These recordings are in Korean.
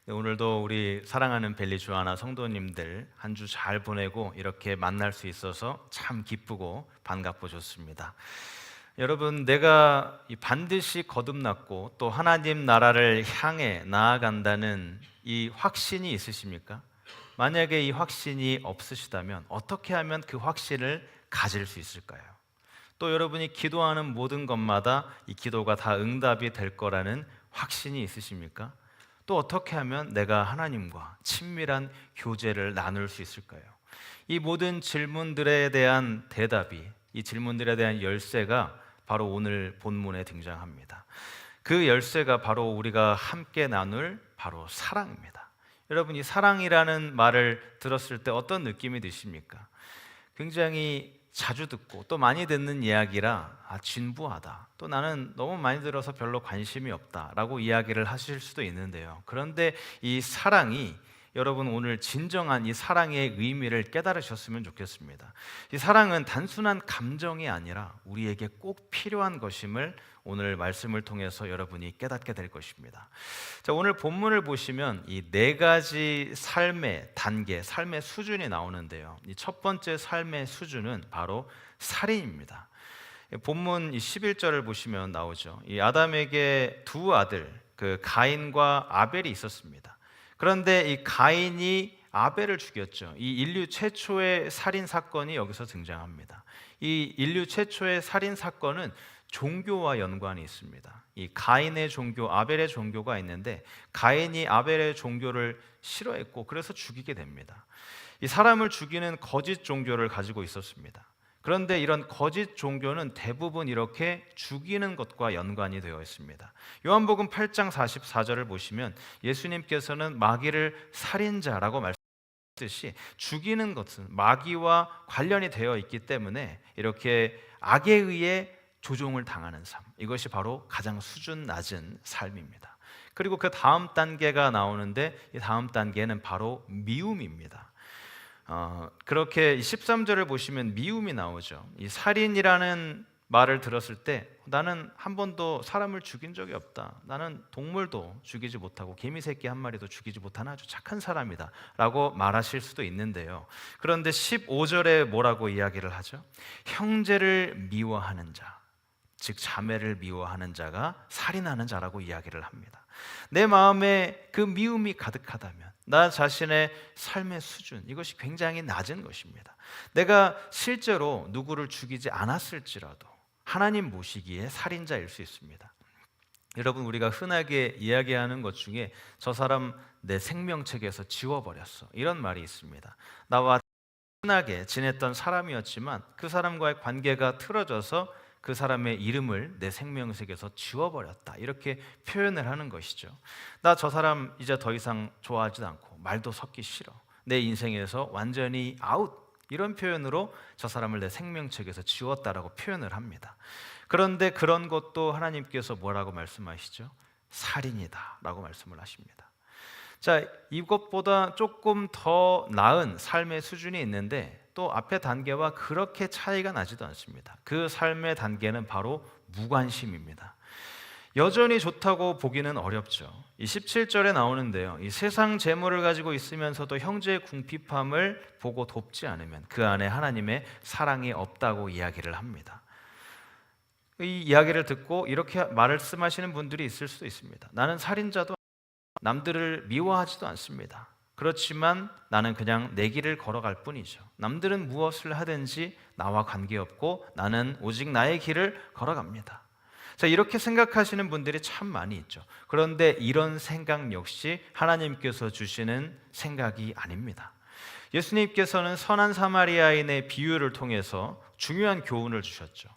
네, 오늘도 우리 사랑하는 벨리 주하나 성도님들 한 주 잘 보내고 이렇게 만날 수 있어서 참 기쁘고 반갑고 좋습니다. 여러분, 내가 반드시 거듭났고 또 하나님 나라를 향해 나아간다는 이 확신이 있으십니까? 만약에 이 확신이 없으시다면 어떻게 하면 그 확신을 가질 수 있을까요? 또 여러분이 기도하는 모든 것마다 이 기도가 다 응답이 될 거라는 확신이 있으십니까? 또 어떻게 하면 내가 하나님과 친밀한 교제를 나눌 수 있을까요? 이 모든 질문들에 대한 대답이, 이 질문들에 대한 열쇠가 바로 오늘 본문에 등장합니다. 그 열쇠가 바로 우리가 함께 나눌 바로 사랑입니다. 여러분, 이 사랑이라는 말을 들었을 때 어떤 느낌이 드십니까? 굉장히 자주 듣고 또 많이 듣는 이야기라 진부하다, 또 나는 너무 많이 들어서 별로 관심이 없다라고 이야기를 하실 수도 있는데요. 그런데 이 사랑이, 여러분 오늘 진정한 이 사랑의 의미를 깨달으셨으면 좋겠습니다. 이 사랑은 단순한 감정이 아니라 우리에게 꼭 필요한 것임을 오늘 말씀을 통해서 여러분이 깨닫게 될 것입니다. 자, 오늘 본문을 보시면 이 네 가지 삶의 단계, 삶의 수준이 나오는데요. 이 첫 번째 삶의 수준은 바로 살인입니다. 본문 이 11절을 보시면 나오죠. 이 아담에게 두 아들, 그 가인과 아벨이 있었습니다. 그런데 이 가인이 아벨을 죽였죠. 이 인류 최초의 살인 사건이 여기서 등장합니다. 이 인류 최초의 살인 사건은 종교와 연관이 있습니다. 이 가인의 종교, 아벨의 종교가 있는데 가인이 아벨의 종교를 싫어했고 그래서 죽이게 됩니다. 이 사람을 죽이는 거짓 종교를 가지고 있었습니다. 그런데 이런 거짓 종교는 대부분 이렇게 죽이는 것과 연관이 되어 있습니다. 요한복음 8장 44절을 보시면 예수님께서는 마귀를 살인자라고 말씀하셨듯이 죽이는 것은 마귀와 관련이 되어 있기 때문에 이렇게 악에 의해 조종을 당하는 삶, 이것이 바로 가장 수준 낮은 삶입니다. 그리고 그 다음 단계가 나오는데 이 다음 단계는 바로 미움입니다. 그렇게 13절을 보시면 미움이 나오죠. 이 살인이라는 말을 들었을 때 나는 한 번도 사람을 죽인 적이 없다, 나는 동물도 죽이지 못하고 개미 새끼 한 마리도 죽이지 못하는 아주 착한 사람이다 라고 말하실 수도 있는데요. 그런데 15절에 뭐라고 이야기를 하죠? 형제를 미워하는 자, 즉 자매를 미워하는 자가 살인하는 자라고 이야기를 합니다. 내 마음에 그 미움이 가득하다면 나 자신의 삶의 수준, 이것이 굉장히 낮은 것입니다. 내가 실제로 누구를 죽이지 않았을지라도 하나님 보시기에 살인자일 수 있습니다. 여러분, 우리가 흔하게 이야기하는 것 중에 저 사람 내 생명책에서 지워버렸어, 이런 말이 있습니다. 나와 친하게 지냈던 사람이었지만 그 사람과의 관계가 틀어져서 그 사람의 이름을 내 생명책에서 지워버렸다, 이렇게 표현을 하는 것이죠. 나 저 사람 이제 더 이상 좋아하지도 않고 말도 섞기 싫어, 내 인생에서 완전히 아웃, 이런 표현으로 저 사람을 내 생명책에서 지웠다라고 표현을 합니다. 그런데 그런 것도 하나님께서 뭐라고 말씀하시죠? 살인이다 라고 말씀을 하십니다. 자, 이것보다 조금 더 나은 삶의 수준이 있는데 또 앞의 단계와 그렇게 차이가 나지도 않습니다. 그 삶의 단계는 바로 무관심입니다. 여전히 좋다고 보기는 어렵죠. 이 17절에 나오는데요, 이 세상 재물을 가지고 있으면서도 형제의 궁핍함을 보고 돕지 않으면 그 안에 하나님의 사랑이 없다고 이야기를 합니다. 이 이야기를 듣고 이렇게 말씀하시는 분들이 있을 수도 있습니다. 나는 살인자도 남들을 미워하지도 않습니다. 그렇지만 나는 그냥 내 길을 걸어갈 뿐이죠. 남들은 무엇을 하든지 나와 관계없고 나는 오직 나의 길을 걸어갑니다. 자, 이렇게 생각하시는 분들이 참 많이 있죠. 그런데 이런 생각 역시 하나님께서 주시는 생각이 아닙니다. 예수님께서는 선한 사마리아인의 비유를 통해서 중요한 교훈을 주셨죠.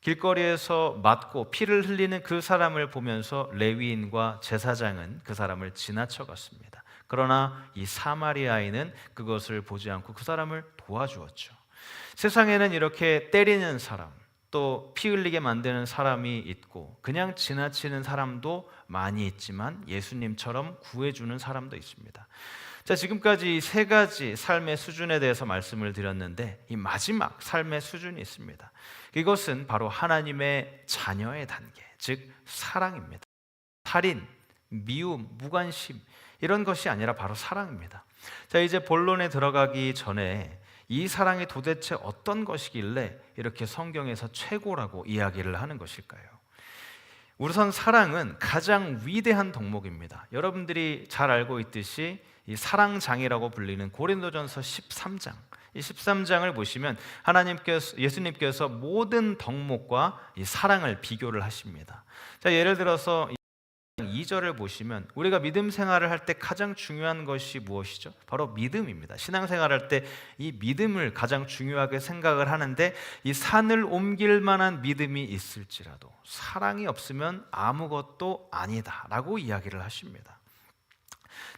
길거리에서 맞고 피를 흘리는 그 사람을 보면서 레위인과 제사장은 그 사람을 지나쳐갔습니다. 그러나 이 사마리아인은 그것을 보지 않고 그 사람을 도와주었죠. 세상에는 이렇게 때리는 사람, 또 피 흘리게 만드는 사람이 있고 그냥 지나치는 사람도 많이 있지만 예수님처럼 구해주는 사람도 있습니다. 자, 지금까지 이 세 가지 삶의 수준에 대해서 말씀을 드렸는데 이 마지막 삶의 수준이 있습니다. 이것은 바로 하나님의 자녀의 단계, 즉 사랑입니다. 살인, 미움, 무관심 이런 것이 아니라 바로 사랑입니다. 자, 이제 본론에 들어가기 전에 이 사랑이 도대체 어떤 것이길래 이렇게 성경에서 최고라고 이야기를 하는 것일까요? 우선 사랑은 가장 위대한 덕목입니다. 여러분들이 잘 알고 있듯이 이 사랑장이라고 불리는 고린도전서 13장, 이 13장을 보시면 예수님께서 모든 덕목과 이 사랑을 비교를 하십니다. 자, 예를 들어서 2절을 보시면 우리가 믿음 생활을 할 때 가장 중요한 것이 무엇이죠? 바로 믿음입니다. 신앙생활을 할 때 이 믿음을 가장 중요하게 생각을 하는데, 이 산을 옮길 만한 믿음이 있을지라도 사랑이 없으면 아무것도 아니다라고 이야기를 하십니다.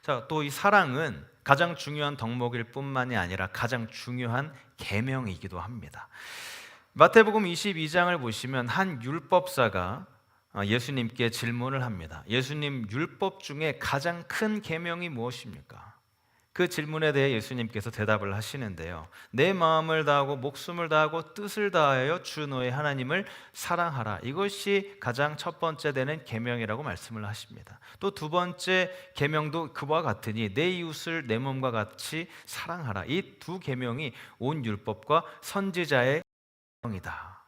자, 또 이 사랑은 가장 중요한 덕목일 뿐만이 아니라 가장 중요한 계명이기도 합니다. 마태복음 22장을 보시면 한 율법사가 예수님께 질문을 합니다. 예수님, 율법 중에 가장 큰 계명이 무엇입니까? 그 질문에 대해 예수님께서 대답을 하시는데요, 내 마음을 다하고 목숨을 다하고 뜻을 다하여 주 너의 하나님을 사랑하라, 이것이 가장 첫 번째 되는 계명이라고 말씀을 하십니다. 또 두 번째 계명도 그와 같으니 내 이웃을 내 몸과 같이 사랑하라. 이 두 계명이 온 율법과 선지자의 계명이다.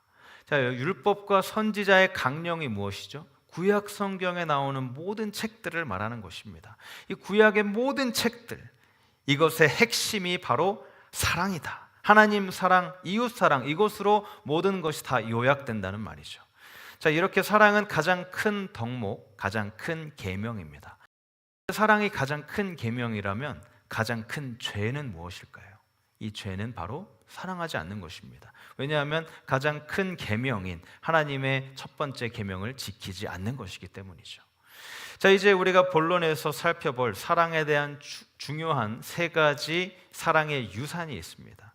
자, 율법과 선지자의 강령이 무엇이죠? 구약 성경에 나오는 모든 책들을 말하는 것입니다. 이 구약의 모든 책들, 이것의 핵심이 바로 사랑이다. 하나님 사랑, 이웃 사랑, 이것으로 모든 것이 다 요약된다는 말이죠. 자, 이렇게 사랑은 가장 큰 덕목, 가장 큰 계명입니다. 사랑이 가장 큰 계명이라면 가장 큰 죄는 무엇일까요? 이 죄는 바로 사랑하지 않는 것입니다. 왜냐하면 가장 큰 계명인 하나님의 첫 번째 계명을 지키지 않는 것이기 때문이죠. 자, 이제 우리가 본론에서 살펴볼 사랑에 대한 중요한 세 가지 사랑의 유산이 있습니다.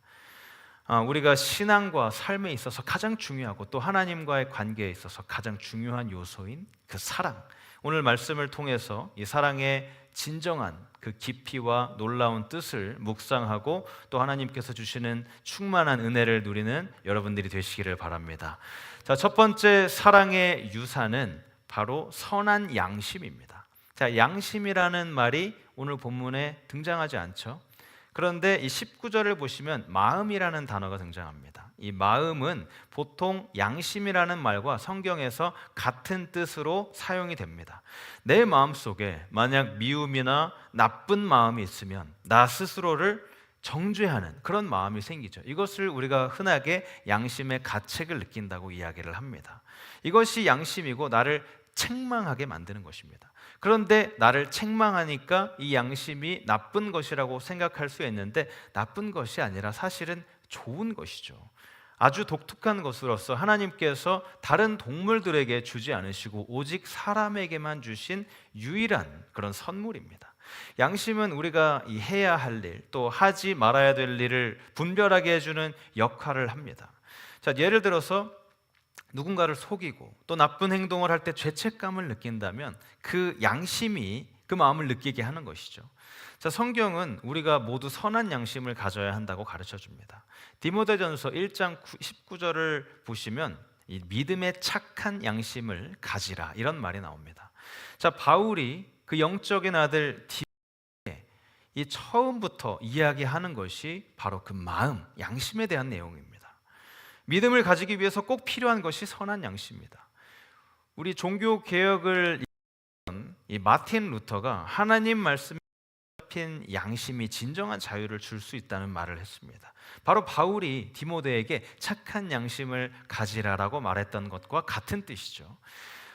우리가 신앙과 삶에 있어서 가장 중요하고 또 하나님과의 관계에 있어서 가장 중요한 요소인 그 사랑, 오늘 말씀을 통해서 이 사랑의 진정한 그 깊이와 놀라운 뜻을 묵상하고 또 하나님께서 주시는 충만한 은혜를 누리는 여러분들이 되시기를 바랍니다. 자, 첫 번째 사랑의 유산은 바로 선한 양심입니다. 자, 양심이라는 말이 오늘 본문에 등장하지 않죠. 그런데 이 19절을 보시면 마음이라는 단어가 등장합니다. 이 마음은 보통 양심이라는 말과 성경에서 같은 뜻으로 사용이 됩니다. 내 마음속에 만약 미움이나 나쁜 마음이 있으면 나 스스로를 정죄하는 그런 마음이 생기죠. 이것을 우리가 흔하게 양심의 가책을 느낀다고 이야기를 합니다. 이것이 양심이고 나를 책망하게 만드는 것입니다. 그런데 나를 책망하니까 이 양심이 나쁜 것이라고 생각할 수 있는데 나쁜 것이 아니라 사실은 좋은 것이죠. 아주 독특한 것으로서 하나님께서 다른 동물들에게 주지 않으시고 오직 사람에게만 주신 유일한 그런 선물입니다. 양심은 우리가 해야 할 일, 또 하지 말아야 될 일을 분별하게 해주는 역할을 합니다. 자, 예를 들어서 누군가를 속이고 또 나쁜 행동을 할 때 죄책감을 느낀다면 그 양심이 그 마음을 느끼게 하는 것이죠. 자, 성경은 우리가 모두 선한 양심을 가져야 한다고 가르쳐 줍니다. 디모데전서 1장 19절을 보시면 이 믿음의 착한 양심을 가지라, 이런 말이 나옵니다. 자, 바울이 그 영적인 아들 디모데에게 이 처음부터 이야기하는 것이 바로 그 마음, 양심에 대한 내용입니다. 믿음을 가지기 위해서 꼭 필요한 것이 선한 양심입니다. 우리 종교 개혁을 이 마틴 루터가 하나님 말씀에 잡힌 양심이 진정한 자유를 줄 수 있다는 말을 했습니다. 바로 바울이 디모데에게 착한 양심을 가지라라고 말했던 것과 같은 뜻이죠.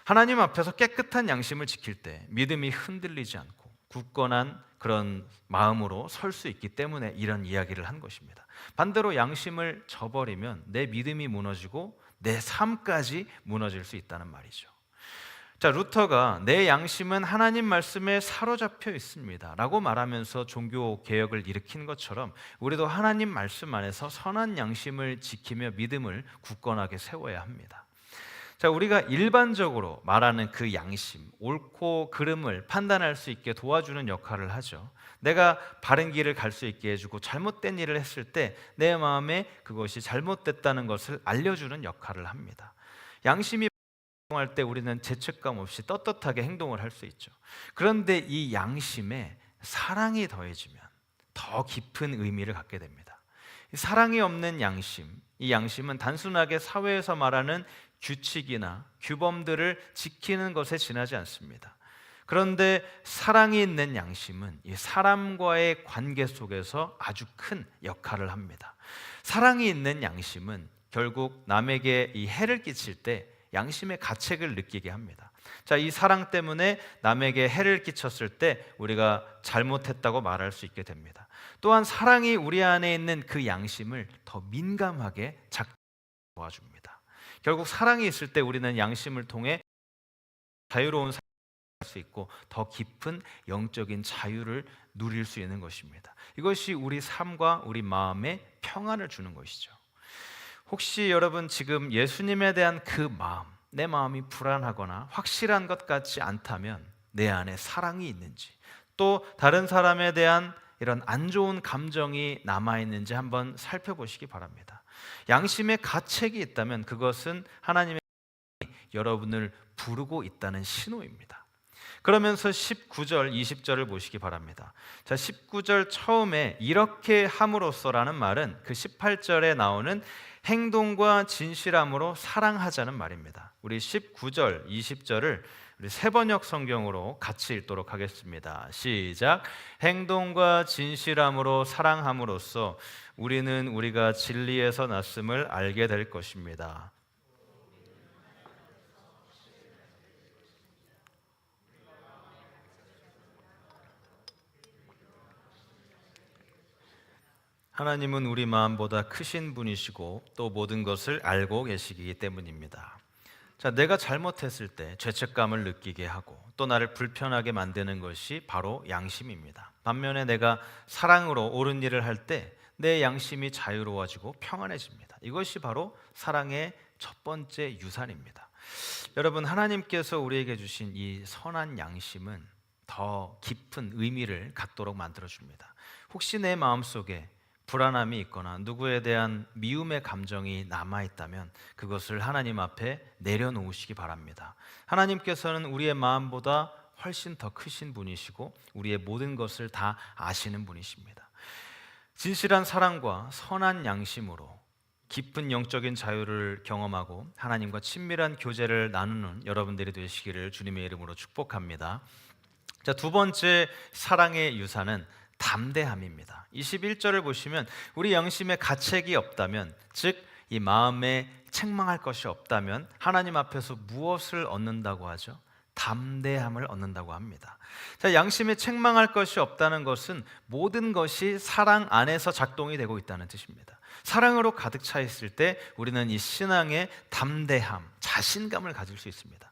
하나님 앞에서 깨끗한 양심을 지킬 때 믿음이 흔들리지 않고 굳건한 그런 마음으로 설 수 있기 때문에 이런 이야기를 한 것입니다. 반대로 양심을 저버리면 내 믿음이 무너지고 내 삶까지 무너질 수 있다는 말이죠. 자, 루터가 내 양심은 하나님 말씀에 사로잡혀 있습니다 라고 말하면서 종교 개혁을 일으킨 것처럼 우리도 하나님 말씀 안에서 선한 양심을 지키며 믿음을 굳건하게 세워야 합니다. 자, 우리가 일반적으로 말하는 그 양심, 옳고 그름을 판단할 수 있게 도와주는 역할을 하죠. 내가 바른 길을 갈 수 있게 해주고 잘못된 일을 했을 때 내 마음에 그것이 잘못됐다는 것을 알려주는 역할을 합니다. 양심이 할 때 우리는 죄책감 없이 떳떳하게 행동을 할 수 있죠. 그런데 이 양심에 사랑이 더해지면 더 깊은 의미를 갖게 됩니다. 사랑이 없는 양심, 이 양심은 단순하게 사회에서 말하는 규칙이나 규범들을 지키는 것에 지나지 않습니다. 그런데 사랑이 있는 양심은 이 사람과의 관계 속에서 아주 큰 역할을 합니다. 사랑이 있는 양심은 결국 남에게 이 해를 끼칠 때 양심의 가책을 느끼게 합니다. 자, 이 사랑 때문에 남에게 해를 끼쳤을 때 우리가 잘못했다고 말할 수 있게 됩니다. 또한 사랑이 우리 안에 있는 그 양심을 더 민감하게 도와줍니다. 결국 사랑이 있을 때 우리는 양심을 통해 자유로운 삶을 살 수 있고 더 깊은 영적인 자유를 누릴 수 있는 것입니다. 이것이 우리 삶과 우리 마음에 평안을 주는 것이죠. 혹시 여러분 지금 예수님에 대한 그 마음, 내 마음이 불안하거나 확실한 것 같지 않다면 내 안에 사랑이 있는지, 또 다른 사람에 대한 이런 안 좋은 감정이 남아있는지 한번 살펴보시기 바랍니다. 양심의 가책이 있다면 그것은 하나님의 여러분을 부르고 있다는 신호입니다. 그러면서 19절, 20절을 보시기 바랍니다. 자, 19절 처음에 이렇게 함으로써라는 말은 그 18절에 나오는 행동과 진실함으로 사랑하자는 말입니다. 우리 19절, 20절을 우리 세번역 성경으로 같이 읽도록 하겠습니다. 시작. 행동과 진실함으로 사랑함으로써 우리는 우리가 진리에서 났음을 알게 될 것입니다. 하나님은 우리 마음보다 크신 분이시고 또 모든 것을 알고 계시기 때문입니다. 자, 내가 잘못했을 때 죄책감을 느끼게 하고 또 나를 불편하게 만드는 것이 바로 양심입니다. 반면에 내가 사랑으로 옳은 일을 할 때 내 양심이 자유로워지고 평안해집니다. 이것이 바로 사랑의 첫 번째 유산입니다. 여러분, 하나님께서 우리에게 주신 이 선한 양심은 더 깊은 의미를 갖도록 만들어줍니다. 혹시 내 마음속에 불안함이 있거나 누구에 대한 미움의 감정이 남아있다면 그것을 하나님 앞에 내려놓으시기 바랍니다. 하나님께서는 우리의 마음보다 훨씬 더 크신 분이시고 우리의 모든 것을 다 아시는 분이십니다. 진실한 사랑과 선한 양심으로 깊은 영적인 자유를 경험하고 하나님과 친밀한 교제를 나누는 여러분들이 되시기를 주님의 이름으로 축복합니다. 자, 두 번째 사랑의 유산은 담대함입니다. 21절을 보시면 우리 양심에 가책이 없다면, 즉 이 마음에 책망할 것이 없다면 하나님 앞에서 무엇을 얻는다고 하죠? 담대함을 얻는다고 합니다. 자, 양심에 책망할 것이 없다는 것은 모든 것이 사랑 안에서 작동이 되고 있다는 뜻입니다. 사랑으로 가득 차 있을 때 우리는 이 신앙의 담대함, 자신감을 가질 수 있습니다.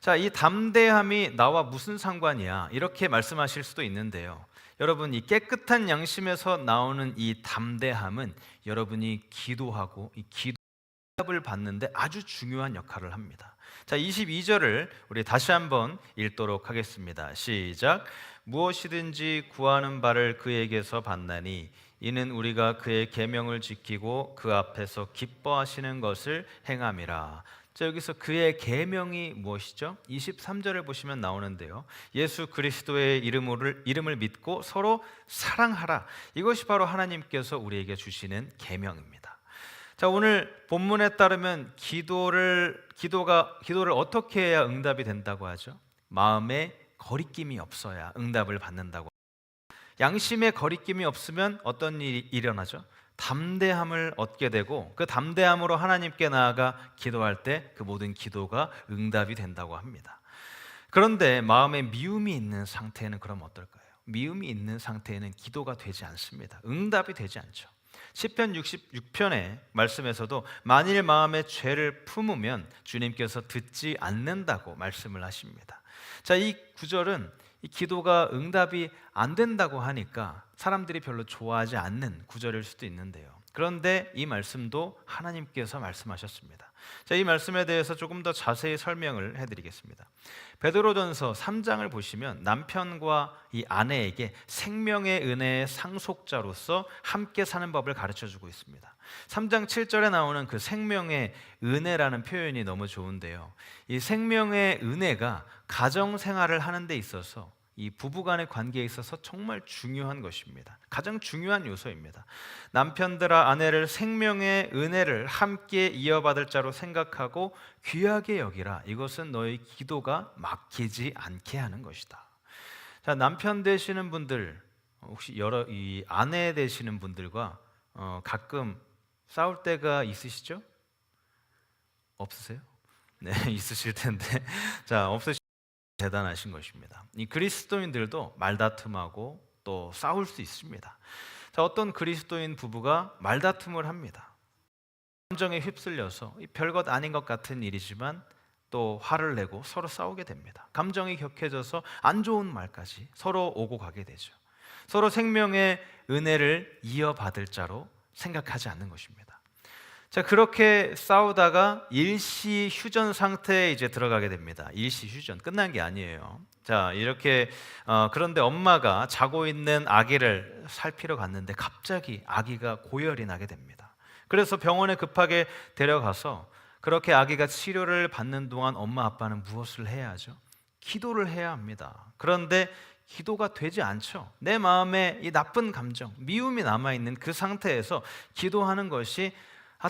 자, 이 담대함이 나와 무슨 상관이야? 이렇게 말씀하실 수도 있는데요. 여러분, 이 깨끗한 양심에서 나오는 이 담대함은 여러분이 기도하고 이 기도를 받는데 아주 중요한 역할을 합니다. 자, 22절을 우리 다시 한번 읽도록 하겠습니다. 시작. 무엇이든지 구하는 바를 그에게서 받나니 이는 우리가 그의 계명을 지키고 그 앞에서 기뻐하시는 것을 행함이라. 자, 여기서 그의 계명이 무엇이죠? 23절을 보시면 나오는데요. 예수 그리스도의 이름을 믿고 서로 사랑하라. 이것이 바로 하나님께서 우리에게 주시는 계명입니다. 자, 오늘 본문에 따르면 기도를 어떻게 해야 응답이 된다고 하죠? 마음에 거리낌이 없어야 응답을 받는다고. 양심에 거리낌이 없으면 어떤 일이 일어나죠? 담대함을 얻게 되고 그 담대함으로 하나님께 나아가 기도할 때 그 모든 기도가 응답이 된다고 합니다. 그런데 마음에 미움이 있는 상태는 그럼 어떨까요? 미움이 있는 상태에는 기도가 되지 않습니다. 응답이 되지 않죠. 시편 66편의 말씀에서도 만일 마음에 죄를 품으면 주님께서 듣지 않는다고 말씀을 하십니다. 자, 이 구절은 이 기도가 응답이 안 된다고 하니까 사람들이 별로 좋아하지 않는 구절일 수도 있는데요. 그런데 이 말씀도 하나님께서 말씀하셨습니다. 자, 이 말씀에 대해서 조금 더 자세히 설명을 해드리겠습니다. 베드로전서 3장을 보시면 남편과 이 아내에게 생명의 은혜의 상속자로서 함께 사는 법을 가르쳐주고 있습니다. 3장 7절에 나오는 그 생명의 은혜라는 표현이 너무 좋은데요, 이 생명의 은혜가 가정생활을 하는 데 있어서 이 부부간의 관계에 있어서 정말 중요한 것입니다. 가장 중요한 요소입니다. 남편들아 아내를 생명의 은혜를 함께 이어받을 자로 생각하고 귀하게 여기라. 이것은 너의 기도가 막히지 않게 하는 것이다. 자, 남편 되시는 분들, 혹시 이 아내 되시는 분들과 가끔 싸울 때가 있으시죠? 없으세요? 네, 있으실 텐데. 자, 대단하신 것입니다. 이 그리스도인들도 말다툼하고 또 싸울 수 있습니다. 자, 어떤 그리스도인 부부가 말다툼을 합니다. 감정에 휩쓸려서 별것 아닌 것 같은 일이지만 또 화를 내고 서로 싸우게 됩니다. 감정이 격해져서 안 좋은 말까지 서로 오고 가게 되죠. 서로 생명의 은혜를 이어받을 자로 생각하지 않는 것입니다. 자, 그렇게 싸우다가 일시 휴전 상태에 이제 들어가게 됩니다. 일시 휴전, 끝난 게 아니에요. 자, 이렇게 그런데 엄마가 자고 있는 아기를 살피러 갔는데 갑자기 아기가 고열이 나게 됩니다. 그래서 병원에 급하게 데려가서 그렇게 아기가 치료를 받는 동안 엄마 아빠는 무엇을 해야 하죠? 기도를 해야 합니다. 그런데 기도가 되지 않죠. 내 마음에 이 나쁜 감정, 미움이 남아있는 그 상태에서 기도하는 것이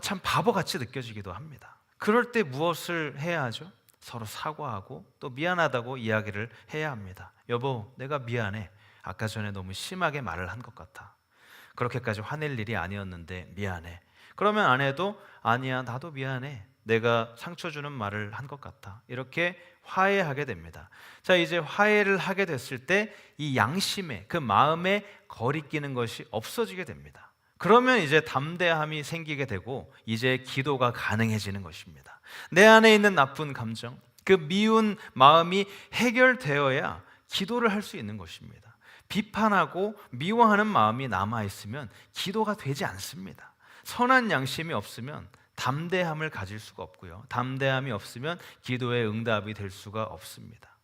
참 바보같이 느껴지기도 합니다. 그럴 때 무엇을 해야 하죠? 서로 사과하고 또 미안하다고 이야기를 해야 합니다. 여보, 내가 미안해. 아까 전에 너무 심하게 말을 한 것 같아. 그렇게까지 화낼 일이 아니었는데 미안해. 그러면 아내도 아니야, 나도 미안해. 내가 상처 주는 말을 한 것 같아. 이렇게 화해하게 됩니다. 자, 이제 화해를 하게 됐을 때 이 양심에, 그 마음에 거리끼는 것이 없어지게 됩니다. 그러면 이제 담대함이 생기게 되고 이제 기도가 가능해지는 것입니다. 내 안에 있는 나쁜 감정, 그 미운 마음이 해결되어야 기도를 할 수 있는 것입니다. 비판하고 미워하는 마음이 남아있으면 기도가 되지 않습니다. 선한 양심이 없으면 담대함을 가질 수가 없고요, 담대함이 없으면 기도의 응답이 될 수가 없습니다.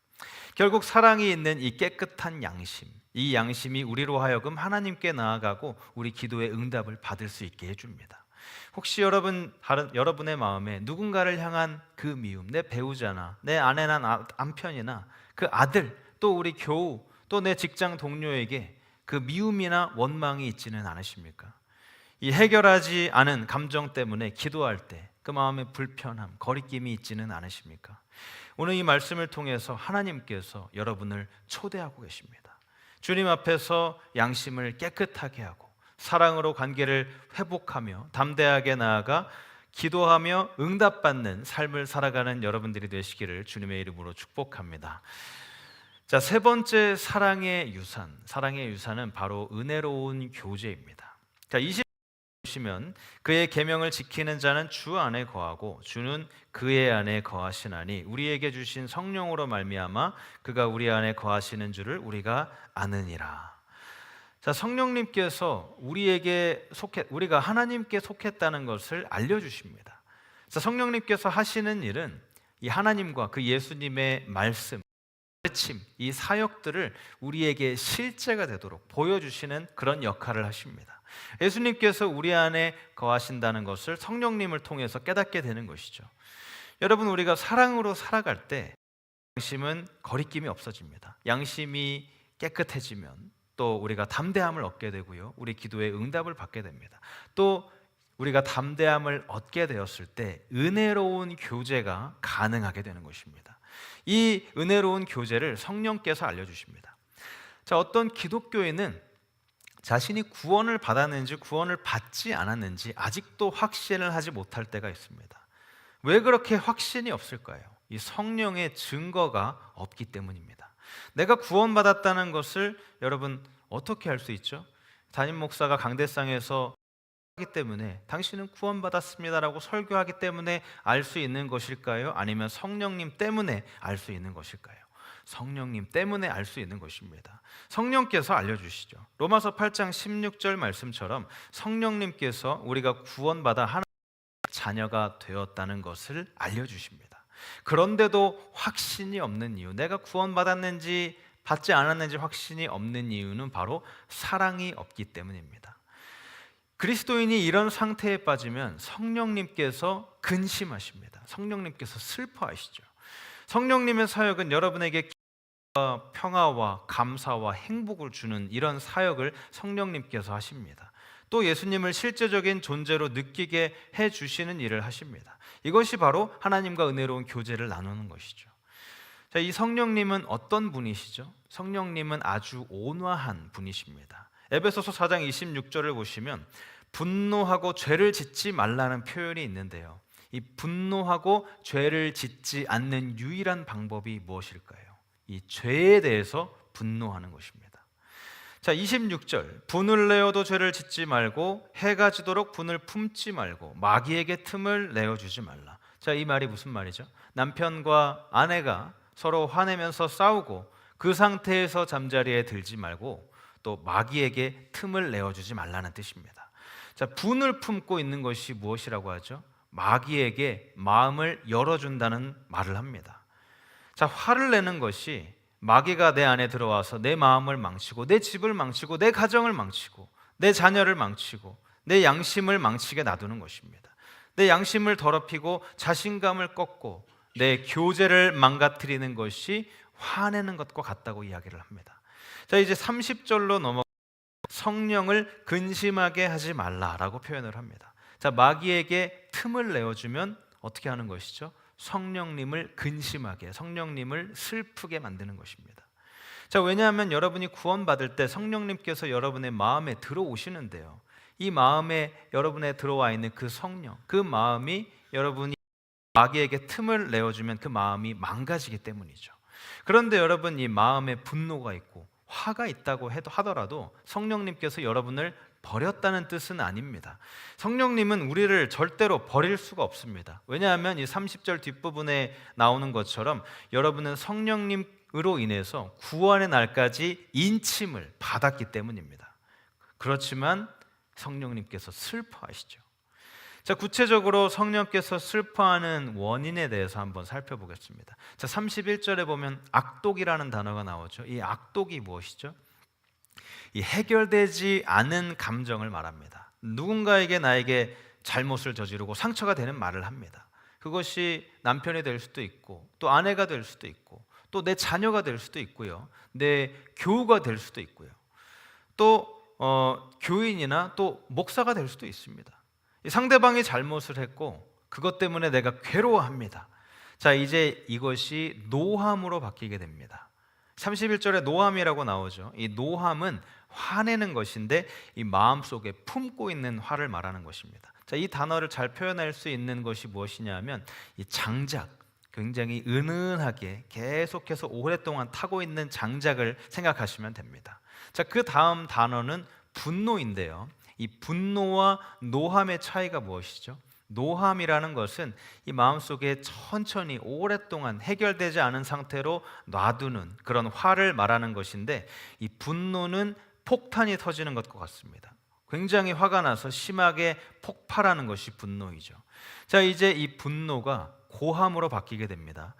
결국 사랑이 있는 이 깨끗한 양심, 이 양심이 우리로 하여금 하나님께 나아가고 우리 기도의 응답을 받을 수 있게 해줍니다. 혹시 여러분의 마음에 누군가를 향한 그 미움, 내 배우자나 내 아내나 남편이나 그 아들, 또 우리 교우, 또 내 직장 동료에게 그 미움이나 원망이 있지는 않으십니까? 이 해결하지 않은 감정 때문에 기도할 때 그 마음에 불편함, 거리낌이 있지는 않으십니까? 오늘 이 말씀을 통해서 하나님께서 여러분을 초대하고 계십니다. 주님 앞에서 양심을 깨끗하게 하고 사랑으로 관계를 회복하며 담대하게 나아가 기도하며 응답받는 삶을 살아가는 여러분들이 되시기를 주님의 이름으로 축복합니다. 자, 세 번째 사랑의 유산은 바로 은혜로운 교제입니다. 자, 20 보시면 그의 계명을 지키는 자는 주 안에 거하고 주는 그의 안에 거하시나니 우리에게 주신 성령으로 말미암아 그가 우리 안에 거하시는 줄을 우리가 아느니라. 자, 성령님께서 우리가 하나님께 속했다는 것을 알려주십니다. 자, 성령님께서 하시는 일은 이 하나님과 그 예수님의 말씀, 가르침, 이 사역들을 우리에게 실제가 되도록 보여주시는 그런 역할을 하십니다. 예수님께서 우리 안에 거하신다는 것을 성령님을 통해서 깨닫게 되는 것이죠. 여러분, 우리가 사랑으로 살아갈 때 양심은 거리낌이 없어집니다. 양심이 깨끗해지면 또 우리가 담대함을 얻게 되고요, 우리 기도에 응답을 받게 됩니다. 또 우리가 담대함을 얻게 되었을 때 은혜로운 교제가 가능하게 되는 것입니다. 이 은혜로운 교제를 성령께서 알려주십니다. 자, 어떤 기독교인은 자신이 구원을 받았는지 구원을 받지 않았는지 아직도 확신을 하지 못할 때가 있습니다. 왜 그렇게 확신이 없을까요? 이 성령의 증거가 없기 때문입니다. 내가 구원받았다는 것을 여러분 어떻게 알 수 있죠? 담임 목사가 강대상에서 하기 때문에 당신은 구원받았습니다라고 설교하기 때문에 알 수 있는 것일까요? 아니면 성령님 때문에 알 수 있는 것일까요? 성령님 때문에 알 수 있는 것입니다. 성령께서 알려주시죠. 로마서 8장 16절 말씀처럼 성령님께서 우리가 구원받아 하나님의 자녀가 되었다는 것을 알려주십니다. 그런데도 확신이 없는 이유, 내가 구원받았는지 받지 않았는지 확신이 없는 이유는 바로 사랑이 없기 때문입니다. 그리스도인이 이런 상태에 빠지면 성령님께서 근심하십니다. 성령님께서 슬퍼하시죠. 성령님의 사역은 여러분에게 기쁨과 평화와 감사와 행복을 주는 이런 사역을 성령님께서 하십니다. 또 예수님을 실제적인 존재로 느끼게 해주시는 일을 하십니다. 이것이 바로 하나님과 은혜로운 교제를 나누는 것이죠. 자, 이 성령님은 어떤 분이시죠? 성령님은 아주 온화한 분이십니다. 에베소서 4장 26절을 보시면 분노하고 죄를 짓지 말라는 표현이 있는데요. 이 분노하고 죄를 짓지 않는 유일한 방법이 무엇일까요? 이 죄에 대해서 분노하는 것입니다. 자, 26절 분을 내어도 죄를 짓지 말고 해가 지도록 분을 품지 말고 마귀에게 틈을 내어주지 말라. 자, 이 말이 무슨 말이죠? 남편과 아내가 서로 화내면서 싸우고 그 상태에서 잠자리에 들지 말고 또 마귀에게 틈을 내어주지 말라는 뜻입니다. 자, 분을 품고 있는 것이 무엇이라고 하죠? 마귀에게 마음을 열어준다는 말을 합니다. 자, 화를 내는 것이 마귀가 내 안에 들어와서 내 마음을 망치고 내 집을 망치고 내 가정을 망치고 내 자녀를 망치고 내 양심을 망치게 놔두는 것입니다. 내 양심을 더럽히고 자신감을 꺾고 내 교제를 망가뜨리는 것이 화내는 것과 같다고 이야기를 합니다. 자, 이제 30절로 넘어 성령을 근심하게 하지 말라라고 표현을 합니다. 자, 마귀에게 틈을 내어주면 어떻게 하는 것이죠? 성령님을 근심하게, 성령님을 슬프게 만드는 것입니다. 자, 왜냐하면 여러분이 구원받을 때 성령님께서 여러분의 마음에 들어오시는데요. 이 마음에 여러분에 들어와 있는 그 성령, 그 마음이 여러분이 마귀에게 틈을 내어주면 그 마음이 망가지기 때문이죠. 그런데 여러분, 이 마음에 분노가 있고 화가 있다고 하더라도 성령님께서 여러분을 버렸다는 뜻은 아닙니다. 성령님은 우리를 절대로 버릴 수가 없습니다. 왜냐하면 이 30절 뒷부분에 나오는 것처럼 여러분은 성령님으로 인해서 구원의 날까지 인침을 받았기 때문입니다. 그렇지만 성령님께서 슬퍼하시죠. 자, 구체적으로 성령께서 슬퍼하는 원인에 대해서 한번 살펴보겠습니다. 자, 31절에 보면 악독이라는 단어가 나오죠. 이 악독이 무엇이죠? 이 해결되지 않은 감정을 말합니다. 누군가에게 나에게 잘못을 저지르고 상처가 되는 말을 합니다. 그것이 남편이 될 수도 있고 또 아내가 될 수도 있고 또 내 자녀가 될 수도 있고요. 내 교우가 될 수도 있고요. 또 교인이나 또 목사가 될 수도 있습니다. 상대방이 잘못을 했고 그것 때문에 내가 괴로워합니다. 자, 이제 이것이 노함으로 바뀌게 됩니다. 31절에 노함이라고 나오죠. 이 노함은 화내는 것인데 이 마음속에 품고 있는 화를 말하는 것입니다. 자, 이 단어를 잘 표현할 수 있는 것이 무엇이냐면 이 장작, 굉장히 은은하게 계속해서 오랫동안 타고 있는 장작을 생각하시면 됩니다. 자, 그 다음 단어는 분노인데요. 이 분노와 노함의 차이가 무엇이죠? 노함이라는 것은 이 마음속에 천천히 오랫동안 해결되지 않은 상태로 놔두는 그런 화를 말하는 것인데, 이 분노는 폭탄이 터지는 것과 같습니다. 굉장히 화가 나서 심하게 폭발하는 것이 분노이죠. 자, 이제 이 분노가 고함으로 바뀌게 됩니다.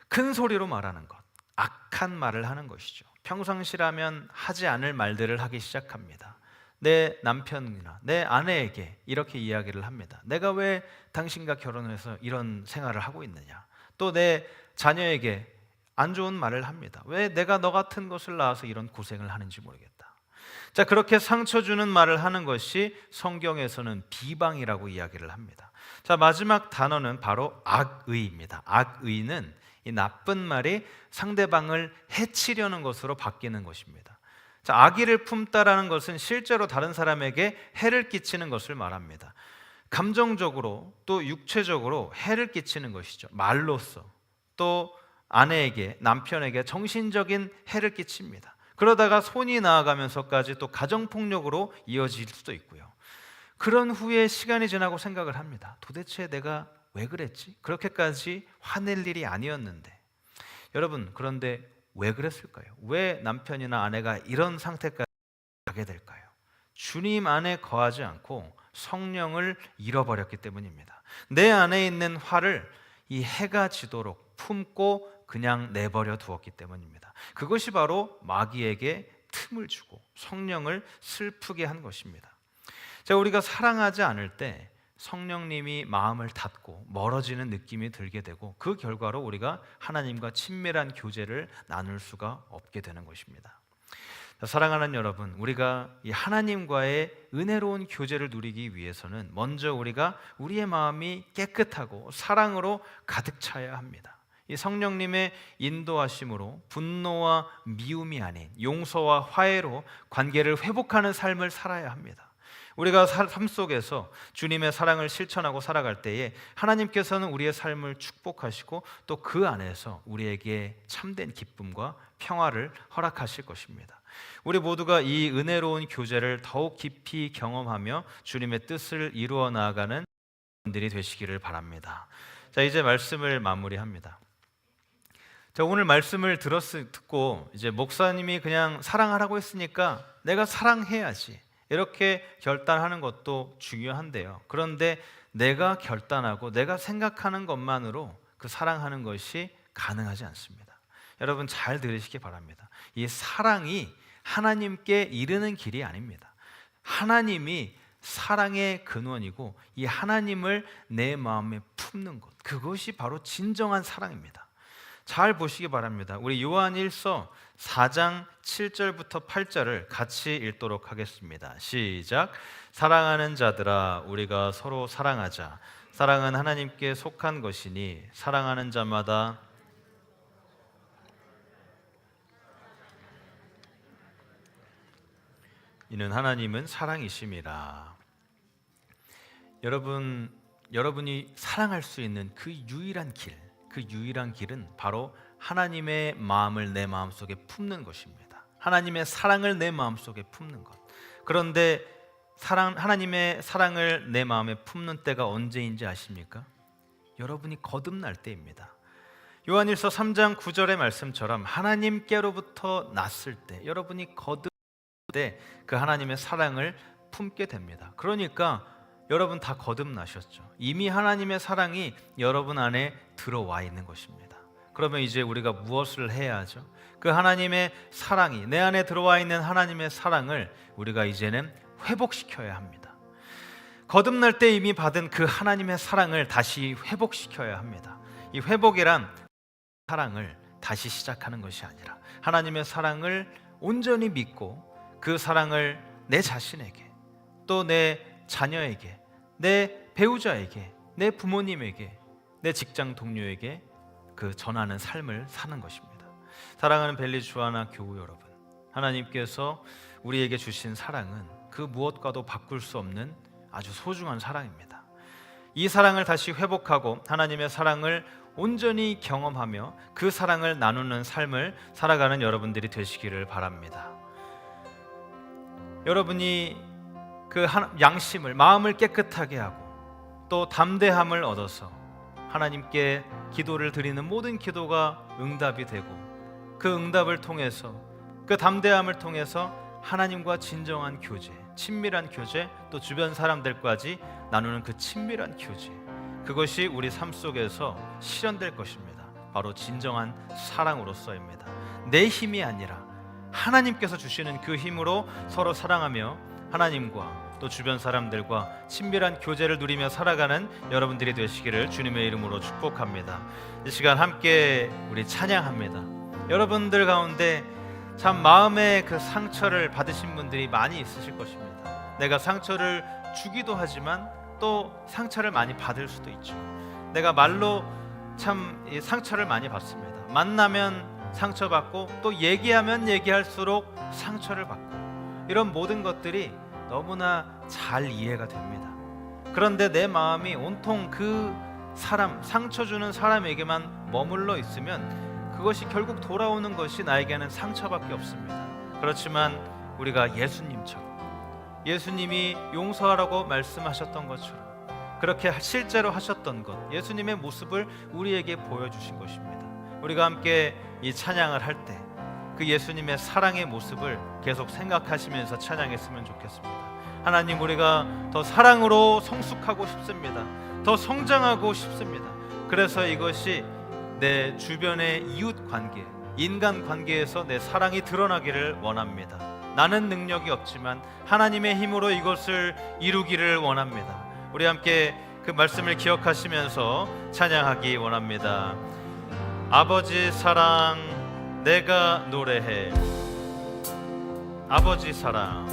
큰 소리로 말하는 것, 악한 말을 하는 것이죠. 평상시라면 하지 않을 말들을 하기 시작합니다. 내 남편이나 내 아내에게 이렇게 이야기를 합니다. 내가 왜 당신과 결혼해서 이런 생활을 하고 있느냐. 또 내 자녀에게 안 좋은 말을 합니다. 왜 내가 너 같은 것을 낳아서 이런 고생을 하는지 모르겠다. 자, 그렇게 상처 주는 말을 하는 것이 성경에서는 비방이라고 이야기를 합니다. 자, 마지막 단어는 바로 악의입니다. 악의는 이 나쁜 말이 상대방을 해치려는 것으로 바뀌는 것입니다. 자, 악의를 품다라는 것은 실제로 다른 사람에게 해를 끼치는 것을 말합니다. 감정적으로 또 육체적으로 해를 끼치는 것이죠. 말로써 또 아내에게, 남편에게 정신적인 해를 끼칩니다. 그러다가 손이 나아가면서까지 또 가정폭력으로 이어질 수도 있고요. 그런 후에 시간이 지나고 생각을 합니다. 도대체 내가 왜 그랬지? 그렇게까지 화낼 일이 아니었는데. 여러분, 그런데 왜 그랬을까요? 왜 남편이나 아내가 이런 상태까지 가게 될까요? 주님 안에 거하지 않고 성령을 잃어버렸기 때문입니다. 내 안에 있는 화를 이 해가 지도록 품고 그냥 내버려 두었기 때문입니다. 그것이 바로 마귀에게 틈을 주고 성령을 슬프게 한 것입니다. 자, 우리가 사랑하지 않을 때 성령님이 마음을 닫고 멀어지는 느낌이 들게 되고 그 결과로 우리가 하나님과 친밀한 교제를 나눌 수가 없게 되는 것입니다. 사랑하는 여러분, 우리가 이 하나님과의 은혜로운 교제를 누리기 위해서는 먼저 우리가 우리의 마음이 깨끗하고 사랑으로 가득 차야 합니다. 이 성령님의 인도하심으로 분노와 미움이 아닌 용서와 화해로 관계를 회복하는 삶을 살아야 합니다. 우리가 삶 속에서 주님의 사랑을 실천하고 살아갈 때에 하나님께서는 우리의 삶을 축복하시고 또 그 안에서 우리에게 참된 기쁨과 평화를 허락하실 것입니다. 우리 모두가 이 은혜로운 교제를 더욱 깊이 경험하며 주님의 뜻을 이루어 나아가는 분들이 되시기를 바랍니다. 자, 이제 말씀을 마무리합니다. 자, 오늘 말씀을 듣고 이제 목사님이 그냥 사랑하라고 했으니까 내가 사랑해야지 이렇게 결단하는 것도 중요한데요. 그런데 내가 결단하고 내가 생각하는 것만으로 그 사랑하는 것이 가능하지 않습니다. 여러분 잘 들으시기 바랍니다. 이 사랑이 하나님께 이르는 길이 아닙니다. 하나님이 사랑의 근원이고 이 하나님을 내 마음에 품는 것, 그것이 바로 진정한 사랑입니다. 잘 보시기 바랍니다. 우리 요한일서 4장 7절부터 8절을 같이 읽도록 하겠습니다. 시작. 사랑하는 자들아, 우리가 서로 사랑하자. 사랑은 하나님께 속한 것이니 사랑하는 자마다 이는 하나님은 사랑이심이라. 여러분이 사랑할 수 있는 그 유일한 길은 바로 하나님의 마음을 내 마음속에 품는 것입니다. 하나님의 사랑을 내 마음속에 품는 것. 그런데 하나님의 사랑을 내 마음에 품는 때가 언제인지 아십니까? 여러분이 거듭날 때입니다. 요한일서 3장 9절의 말씀처럼 하나님께로부터 났을 때, 여러분이 거듭날 때 그 하나님의 사랑을 품게 됩니다. 그러니까 여러분 다 거듭나셨죠. 이미 하나님의 사랑이 여러분 안에 들어와 있는 것입니다. 그러면 이제 우리가 무엇을 해야 하죠? 그 하나님의 사랑이 내 안에 들어와 있는 하나님의 사랑을 우리가 이제는 회복시켜야 합니다. 거듭날 때 이미 받은 그 하나님의 사랑을 다시 회복시켜야 합니다. 이 회복이란 사랑을 다시 시작하는 것이 아니라 하나님의 사랑을 온전히 믿고 그 사랑을 내 자신에게, 또 내 자녀에게, 내 배우자에게, 내 부모님에게, 내 직장 동료에게 그 전하는 삶을 사는 것입니다. 사랑하는 벨리 주하나 교우 여러분, 하나님께서 우리에게 주신 사랑은 그 무엇과도 바꿀 수 없는 아주 소중한 사랑입니다. 이 사랑을 다시 회복하고 하나님의 사랑을 온전히 경험하며 그 사랑을 나누는 삶을 살아가는 여러분들이 되시기를 바랍니다. 여러분이 그 양심을, 마음을 깨끗하게 하고 또 담대함을 얻어서 하나님께 기도를 드리는 모든 기도가 응답이 되고 그 응답을 통해서, 그 담대함을 통해서 하나님과 진정한 교제, 친밀한 교제, 또 주변 사람들까지 나누는 그 친밀한 교제, 그것이 우리 삶 속에서 실현될 것입니다. 바로 진정한 사랑으로서입니다. 내 힘이 아니라 하나님께서 주시는 그 힘으로 서로 사랑하며 하나님과 또 주변 사람들과 친밀한 교제를 누리며 살아가는 여러분들이 되시기를 주님의 이름으로 축복합니다. 이 시간 함께 우리 찬양합니다. 여러분들 가운데 참 마음의 그 상처를 받으신 분들이 많이 있으실 것입니다. 내가 상처를 주기도 하지만 또 상처를 많이 받을 수도 있죠. 내가 말로 참 상처를 많이 받습니다. 만나면 상처받고 또 얘기하면 얘기할수록 상처를 받고, 이런 모든 것들이 너무나 잘 이해가 됩니다. 그런데 내 마음이 온통 그 사람, 상처 주는 사람에게만 머물러 있으면 그것이 결국 돌아오는 것이 나에게는 상처밖에 없습니다. 그렇지만 우리가 예수님처럼, 예수님이 용서하라고 말씀하셨던 것처럼 그렇게 실제로 하셨던 것, 예수님의 모습을 우리에게 보여주신 것입니다. 우리가 함께 이 찬양을 할 때 그 예수님의 사랑의 모습을 계속 생각하시면서 찬양했으면 좋겠습니다. 하나님, 우리가 더 사랑으로 성숙하고 싶습니다. 더 성장하고 싶습니다. 그래서 이것이 내 주변의 이웃 관계, 인간 관계에서 내 사랑이 드러나기를 원합니다. 나는 능력이 없지만 하나님의 힘으로 이것을 이루기를 원합니다. 우리 함께 그 말씀을 기억하시면서 찬양하기 원합니다. 아버지 사랑 내가 노래해. 아버지 사랑,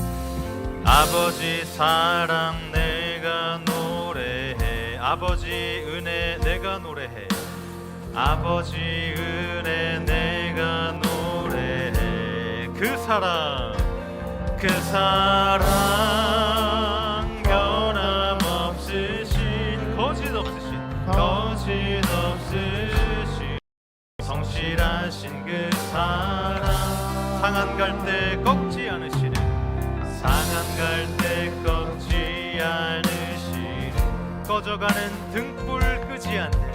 아버지 사랑 내가 노래해. 아버지 은혜 내가 노래해. 아버지 은혜 내가 노래해. 그 사랑, 그 사랑 변함없으신, 거짓없으신, 거짓없으신 성실하신 그 사랑, 상한 갈 때 꺾지 않으시는, 상한 갈 때 꺾지 않으시는, 꺼져가는 등불 끄지 않는,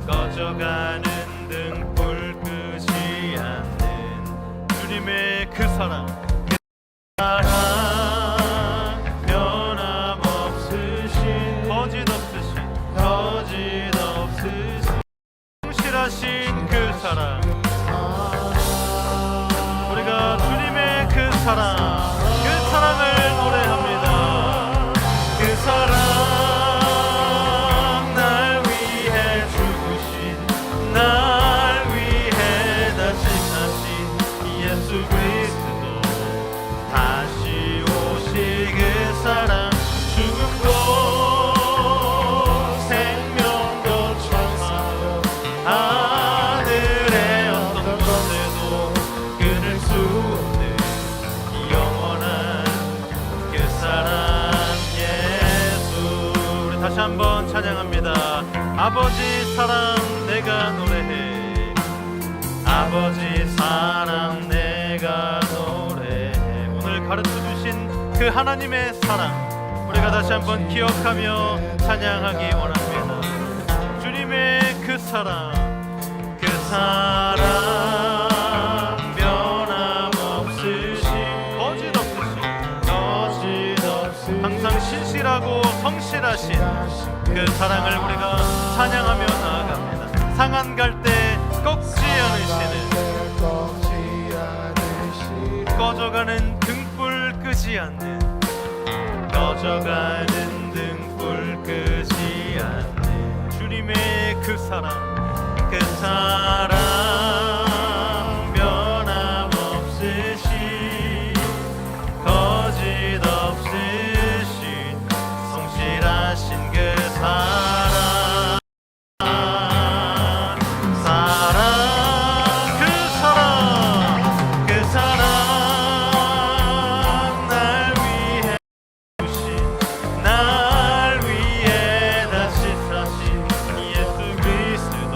꺼져가는 등불 끄지 않는 주님의 그 사랑, 그 사랑 변함없으신, 거짓없으신, 거짓없으신 성실하신 그 사랑, 우리가 주님의 그 사랑, 그 사랑을 노래합니다. 그 사랑 날 위해 죽으신, 날 위해 다시 사신 예수 그리스도, 다시 오실 그 사랑, 죽음도 생명도 천사도 하늘의 어떤 곳에도 끊을 수 없는 영원한 그 사랑 예수. 우리 다시 한번 찬양합니다. 아버지 사랑 내가 노래해. 아버지 사랑 내가 노래해. 오늘 가르쳐 주신 그 하나님의 사랑 우리가 다시 한번 기억하며 찬양하기 원합니다. 주님의 그 사랑, 그 사랑 변함없으신, 거짓없으신, 항상 신실하고 성실하신 그 사랑을 우리가 찬양하며 나아갑니다. 상한 갈 때 꺾지 않으시는, 꺼져가는 등불 끄지 않는, 꺼져가는 등불 끄지 않는 주님의 그 사랑, 그 사랑 변함없으신, 거짓없으신 성실하신 그 사랑, 사랑, 그 사랑, 그 사랑 날 위해 주신, 날 위해 다시 사신 예수 그리스도,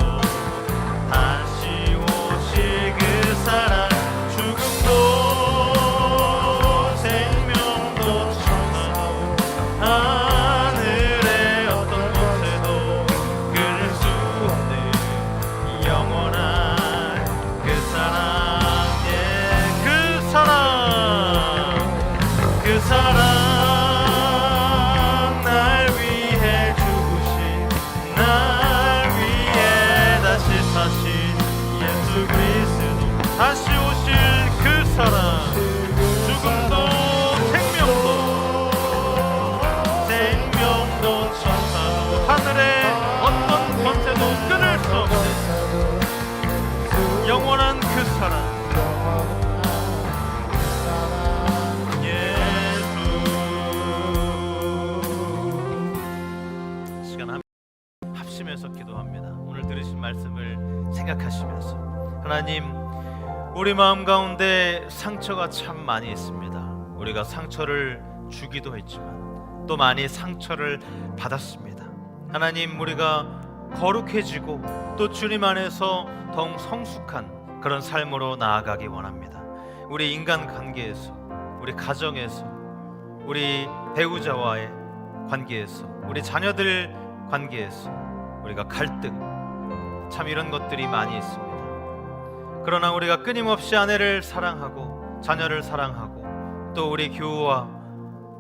다시 오실 그 사랑, 죽음도 생명도 천사도 하늘의 어떤 곳에도 끊을 수 없는 영원한 그 사랑, 예, 그 사랑, 그 사랑 날 위해 죽으신, 날 위해 다시 사신 예수 그리스도, 다시 오실 그 사랑, 죽음도 생명도 천사도 하늘의 어떤 권세도 끊을 수 없는 영원한 그 사랑, 예수. 시간 합심해서 기도합니다. 오늘 들으신 말씀을 생각하시면서, 하나님, 우리 마음 가운데 상처가 참 많이 있습니다. 우리가 상처를 주기도 했지만 또 많이 상처를 받았습니다. 하나님, 우리가 거룩해지고 또 주님 안에서 더욱 성숙한 그런 삶으로 나아가기 원합니다. 우리 인간 관계에서, 우리 가정에서, 우리 배우자와의 관계에서, 우리 자녀들 관계에서 우리가 갈등, 참 이런 것들이 많이 있습니다. 그러나 우리가 끊임없이 아내를 사랑하고 자녀를 사랑하고 또 우리 교우와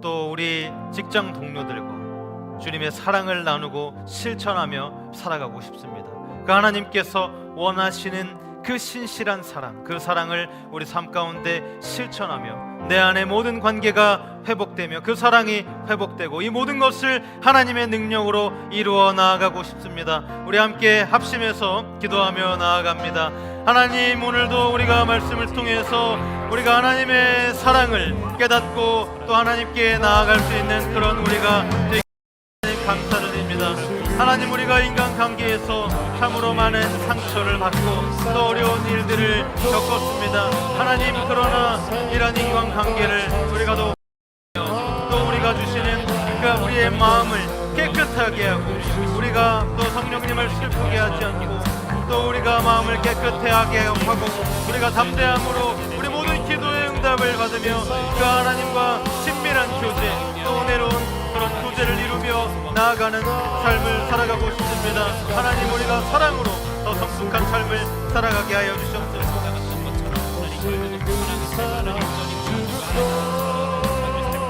또 우리 직장 동료들과 주님의 사랑을 나누고 실천하며 살아가고 싶습니다. 그 하나님께서 원하시는 그 신실한 사랑, 그 사랑을 우리 삶 가운데 실천하며 내 안에 모든 관계가 회복되며 그 사랑이 회복되고 이 모든 것을 하나님의 능력으로 이루어 나아가고 싶습니다. 우리 함께 합심해서 기도하며 나아갑니다. 하나님, 오늘도 우리가 말씀을 통해서 우리가 하나님의 사랑을 깨닫고 또 하나님께 나아갈 수 있는 그런 우리가 되기 감사를 드립니다. 하나님, 우리가 인간관계에서 참으로 많은 상처를 받고 또 어려운 일들을 겪었습니다. 하나님, 그러나 이런 인간관계를 우리가 또 우리가 주시는 그 우리의 마음을 깨끗하게 하고 우리가 또 성령님을 슬프게 하지 않고 또 우리가 마음을 깨끗하게 하고 우리가 담대함으로 우리 모든 기도의 응답을 받으며 그 하나님과 친밀한 교제 또 은혜로운 그런 교제를 이루며 나아가는 삶을 살아가고 싶습니다. 하나님, 우리가 사랑으로 더 성숙한 삶을 살아가게 하여 주시옵소서.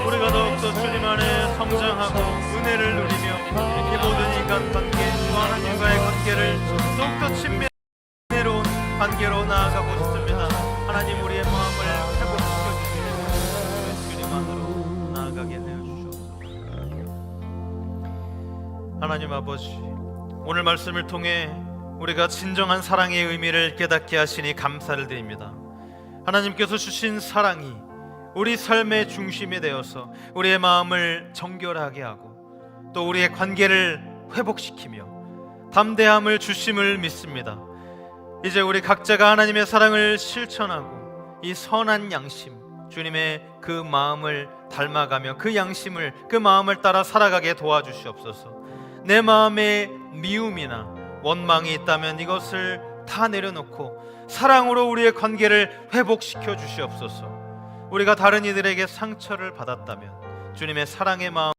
우리가 더욱더 주님 안에 성장하고 은혜를 누리며 이 모든 인간관계 또 하나님과의 관계를 더욱더 친밀한 은혜로운 관계로 나아가고 싶습니다. 하나님, 우리의 마음을 회복시켜 주시고 주님 안으로 나아가게 하여 주시옵소서. 하나님 아버지, 오늘 말씀을 통해 우리가 진정한 사랑의 의미를 깨닫게 하시니 감사를 드립니다. 하나님께서 주신 사랑이 우리 삶의 중심이 되어서 우리의 마음을 정결하게 하고 또 우리의 관계를 회복시키며 담대함을 주심을 믿습니다. 이제 우리 각자가 하나님의 사랑을 실천하고 이 선한 양심, 주님의 그 마음을 닮아가며 그 양심을, 그 마음을 따라 살아가게 도와주시옵소서. 내 마음에 미움이나 원망이 있다면 이것을 다 내려놓고 사랑으로 우리의 관계를 회복시켜 주시옵소서. 우리가 다른 이들에게 상처를 받았다면 주님의 사랑의 마음,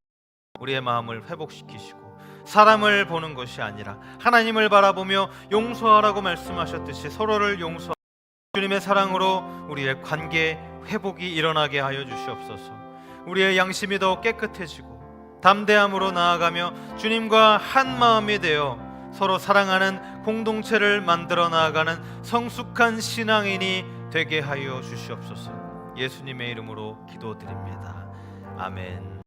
우리의 마음을 회복시키시고 사람을 보는 것이 아니라 하나님을 바라보며 용서하라고 말씀하셨듯이 서로를 용서하고 주님의 사랑으로 우리의 관계 회복이 일어나게 하여 주시옵소서. 우리의 양심이 더 깨끗해지고 담대함으로 나아가며 주님과 한 마음이 되어 서로 사랑하는 공동체를 만들어 나아가는 성숙한 신앙인이 되게 하여 주시옵소서. 예수님의 이름으로 기도드립니다. 아멘.